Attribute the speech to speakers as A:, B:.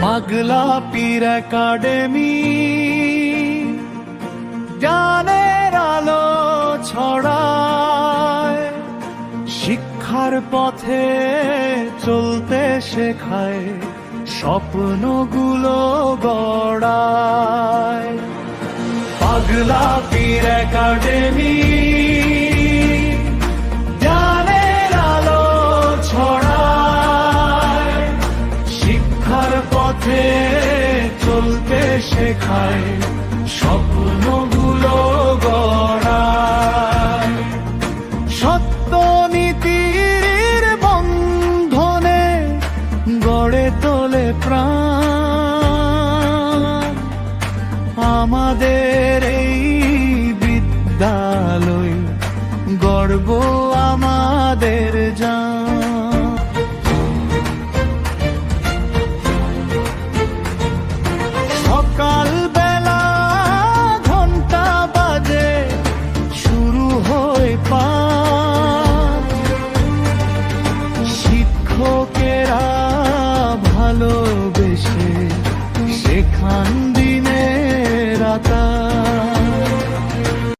A: পাগলা পীর একাডেমি জ্ঞানের আলো ছড়ায়, শিক্ষার পথে চলতে শেখায়, স্বপ্নগুলো গড়ায়। পাগলা পীর একাডেমি জ্ঞানের আলো ছড়ায়, শিক্ষার পথে চলতে শেখায়, স্বপ্নগুলো গড়ায়। সত্য নীতির বন্ধনে গড়ে তোলে প্রাণ, আমাদের এই বিদ্যালয় গর্ব আমাদের